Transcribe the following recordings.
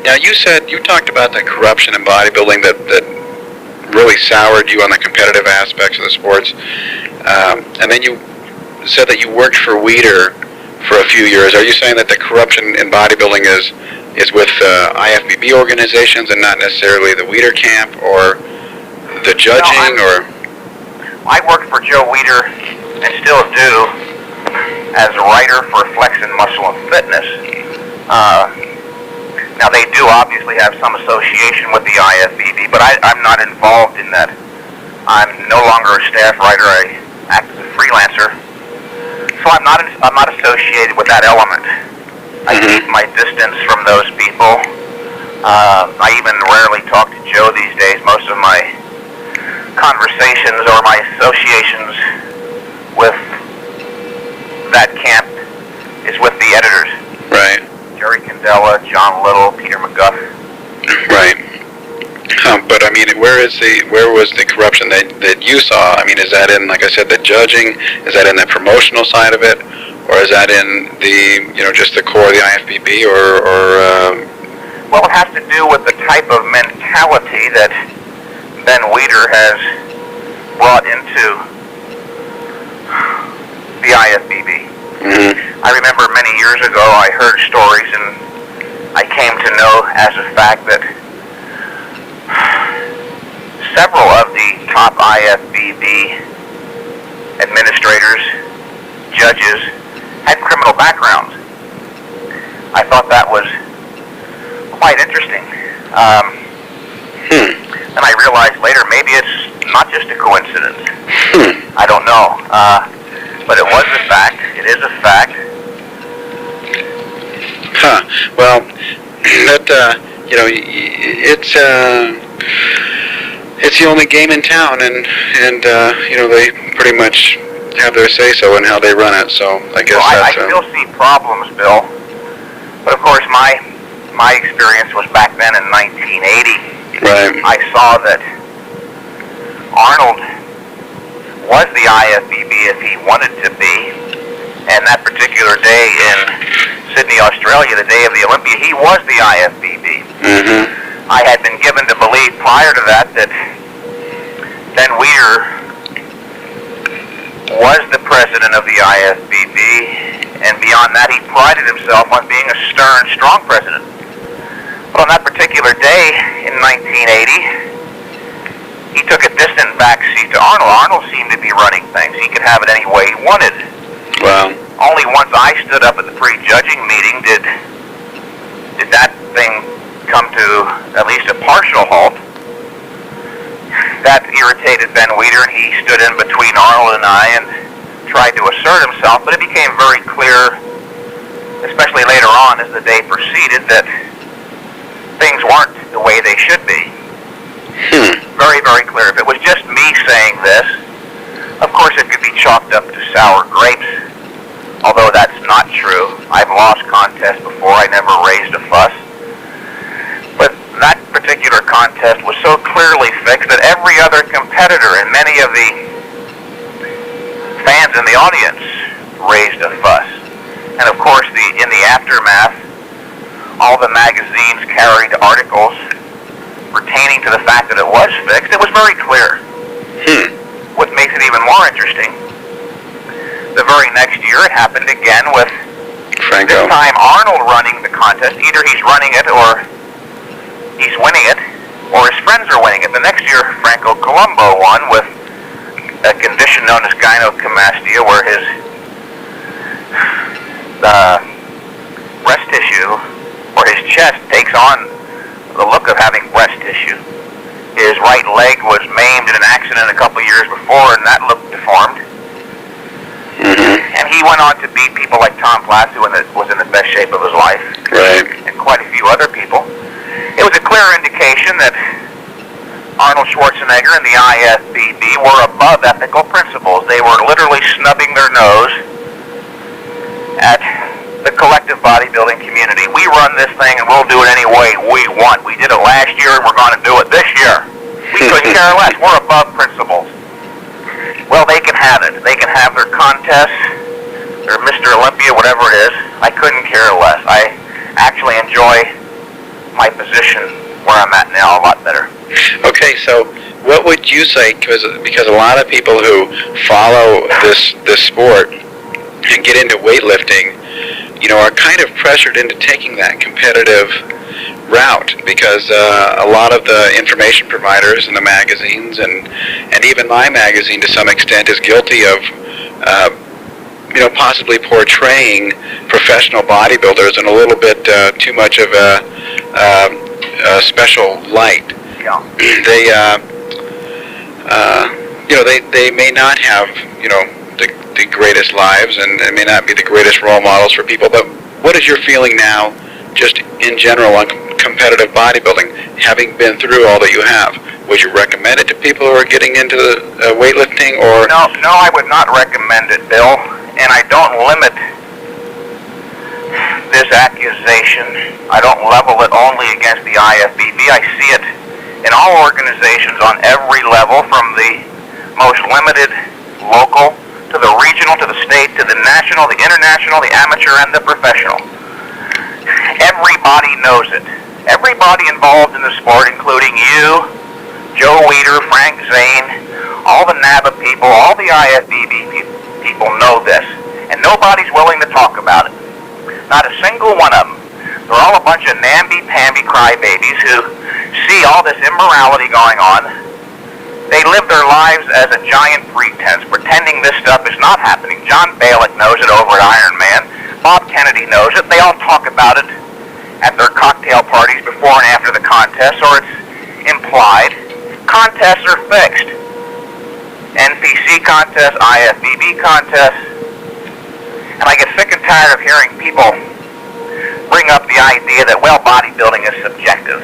Now you talked about the corruption in bodybuilding that really soured you on the competitive aspects of the sports, and then you said that you worked for Weider for a few years. Are you saying that the corruption in bodybuilding is with IFBB organizations and not necessarily the Weider camp or the judging? Or I worked for Joe Weider and still do as a writer for Flex and Muscle and Fitness. Now they do obviously have some association with the IFBB, but I'm not involved in that. I'm no longer a staff writer. I act as a freelancer, so I'm not associated with that element. I keep my distance from those people. I even rarely talk to Joe these days. Most of my conversations or my associations with that camp is with the editors. Right. Jerry Candela, John Little, Peter McGuff. Right. But I mean, where was the corruption that you saw? I mean, is that in, like I said, the judging? Is that in the promotional side of it, or is that in the just the core of the IFBB, or? Well, it has to do with the type of mentality that Ben Weider has brought into the IFBB. I remember many years ago I heard stories, and I came to know as a fact that several of the top IFBB administrators, judges, had criminal backgrounds. I thought that was quite interesting. And I realized later maybe it's not just a coincidence. I don't know. But it was a fact. It is a fact. Well, that it's the only game in town, and they pretty much have their say so in how they run it. So I guess I still see problems, Bill. But of course, my experience was back then in 1980. Right. I saw that Arnold was the IFBB if he wanted to be, and that particular day in Sydney, Australia, the day of the Olympia, he was the IFBB. I had been given to believe prior to that Ben Weider was the president of the IFBB, and beyond that, he prided himself on being a stern, strong president. But on that particular day in 1980, he took a distant backseat to Arnold. Arnold seemed to be running things. He could have it any way he wanted. Wow. Only once I stood up at the pre-judging meeting did that thing come to at least a partial halt. That irritated Ben Weider, and he stood in between Arnold and I and tried to assert himself, but it became very clear, especially later on as the day proceeded, that things weren't the way they should be. Very, very clear. If it was just me saying this, of course it could be chalked up to sour grapes, although that's not true. I've lost contests before. I never raised a fuss. But that particular contest was so clearly fixed that every other competitor and many of the fans in the audience raised a fuss. And of course, in the aftermath, all the magazines carried articles pertaining to the fact that it was fixed. It was very clear. What makes it even more interesting, the very next year it happened again with Franco. This time Arnold running the contest. Either he's running it or he's winning it, or his friends are winning it. The next year Franco Colombo won with a condition known as gynecomastia, where his breast tissue or his chest takes on the look of having breast tissue. His right leg was maimed in an accident a couple years before, and that looked deformed. And he went on to beat people like Tom Platz, who was in the best shape of his life, right, and quite a few other people. It was a clear indication that Arnold Schwarzenegger and the IFBB were above ethical principles. They were literally snubbing their nose at the collective bodybuilding community. We run this thing and we'll do it any way we want. We did it last year and we're going to do it this year. We couldn't care less. We're above principles. Well, they can have it. They can have their contests, their Mr. Olympia, whatever it is. I couldn't care less. I actually enjoy my position where I'm at now a lot better. Okay, so what would you say, because a lot of people who follow this sport and get into weightlifting, are kind of pressured into taking that competitive route, because a lot of the information providers and the magazines and even my magazine to some extent is guilty of possibly portraying professional bodybuilders in a little bit too much of a special light. Yeah. They may not have the greatest lives, and they may not be the greatest role models for people. But what is your feeling now, just in general, on competitive bodybuilding, having been through all that you have? Would you recommend it to people who are getting into weightlifting, or? No, I would not recommend it, Bill. And I don't limit this accusation. I don't level it only against the IFBB. I see it in all organizations on every level, from the most limited local to the regional, to the state, to the national, the international, the amateur, and the professional. Everybody knows it. Everybody involved in the sport, including you, Joe Weider, Frank Zane, all the NABA people, all the IFBB people know this, and nobody's willing to talk about it. Not a single one of them. They're all a bunch of namby-pamby crybabies who see all this immorality going on. They live their lives as a giant pretense, pretending this stuff is not happening. John Balick knows it over at Iron Man. Bob Kennedy knows it. They all talk about it at their cocktail parties before and after the contest, or it's implied. Contests are fixed. NPC contests, IFBB contests. And I get sick and tired of hearing people bring up the idea that, well, bodybuilding is subjective.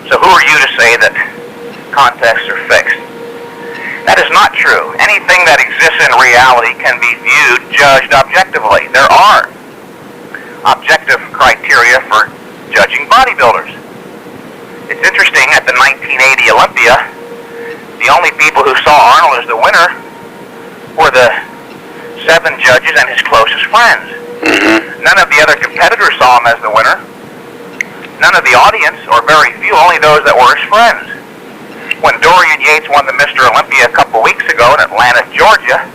So who are you to say that contests are fixed? That is not true. Anything that exists in reality can be viewed, judged objectively. There are objective criteria for judging bodybuilders. It's interesting, at the 1980 Olympia, the only people who saw Arnold as the winner were the 7 judges and his closest friends. None of the other competitors saw him as the winner. None of the audience, or very few, only those that were his friends. When Dorian Yates won the Mr. Olympia a couple weeks ago in Atlanta, Georgia,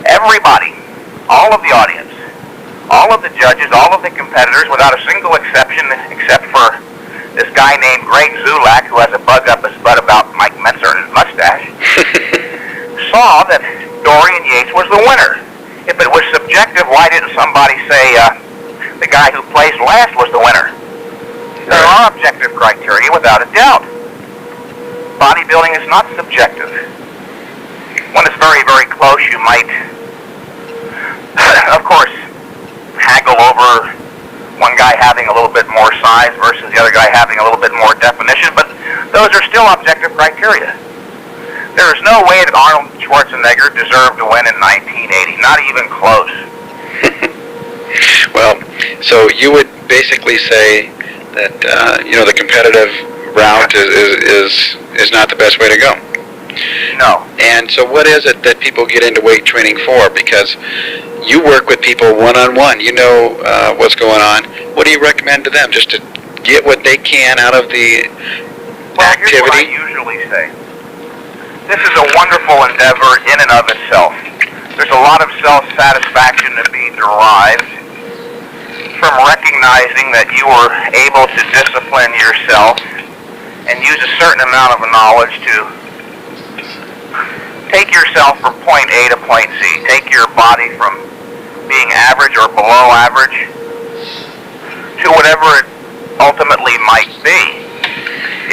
everybody, all of the audience, all of the judges, all of the competitors, without a single exception, except for this guy named Greg Zulak, who has a bug up his butt about Mike Mentzer and his mustache, saw that Dorian Yates was the winner. If it was subjective, why didn't somebody say the guy who placed last was the winner? There are objective criteria, without a doubt. Bodybuilding is not subjective. When it's very, very close, you might, of course, haggle over one guy having a little bit more size versus the other guy having a little bit more definition, but those are still objective criteria. There is no way that Arnold Schwarzenegger deserved to win in 1980, not even close. Well, so you would basically say that the competitive route is not the best way to go. No. And so what is it that people get into weight training for? Because you work with people one-on-one. You know what's going on. What do you recommend to them? Just to get what they can out of the activity? Here's what I usually say. This is a wonderful endeavor in and of itself. There's a lot of self-satisfaction to be derived from recognizing that you were able to discipline yourself and use a certain amount of knowledge to take yourself from point A to point Z. Take your body from being average or below average to whatever it ultimately might be.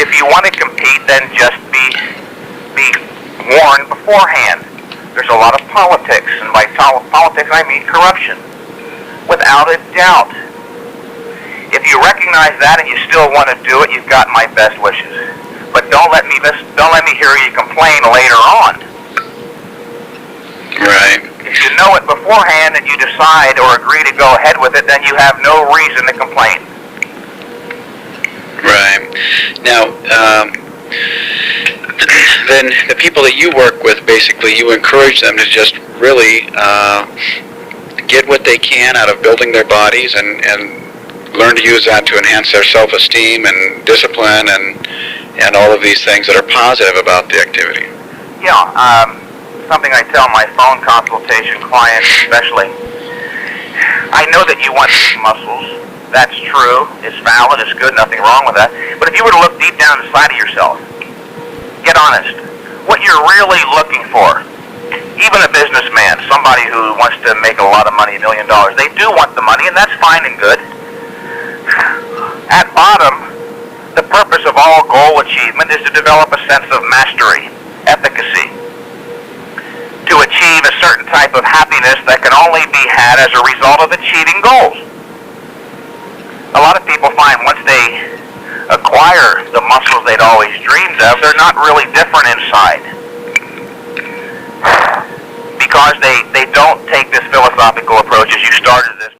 If you want to compete, then just be warned beforehand. There's a lot of politics, and by politics I mean corruption, without a doubt. If you recognize that and you still want to do it, you've got my best wishes. But don't let me hear you complain later on. Right. If you know it beforehand and you decide or agree to go ahead with it, then you have no reason to complain. Right. Now, then the people that you work with, basically, you encourage them to just really get what they can out of building their bodies and learn to use that to enhance their self-esteem and discipline and all of these things that are positive about the activity. Yeah, something I tell my phone consultation clients especially. I know that you want big muscles. That's true. It's valid. It's good. Nothing wrong with that. But if you were to look deep down inside of yourself, get honest. What you're really looking for, even a businessman, somebody who wants to make a lot of money, $1 million, they do want the money, and that's fine and good. At bottom, the purpose of all goal achievement is to develop a sense of mastery, efficacy, to achieve a certain type of happiness that can only be had as a result of achieving goals. A lot of people find once they acquire the muscles they'd always dreamed of, they're not really different inside. Because they don't take this philosophical approach as you started this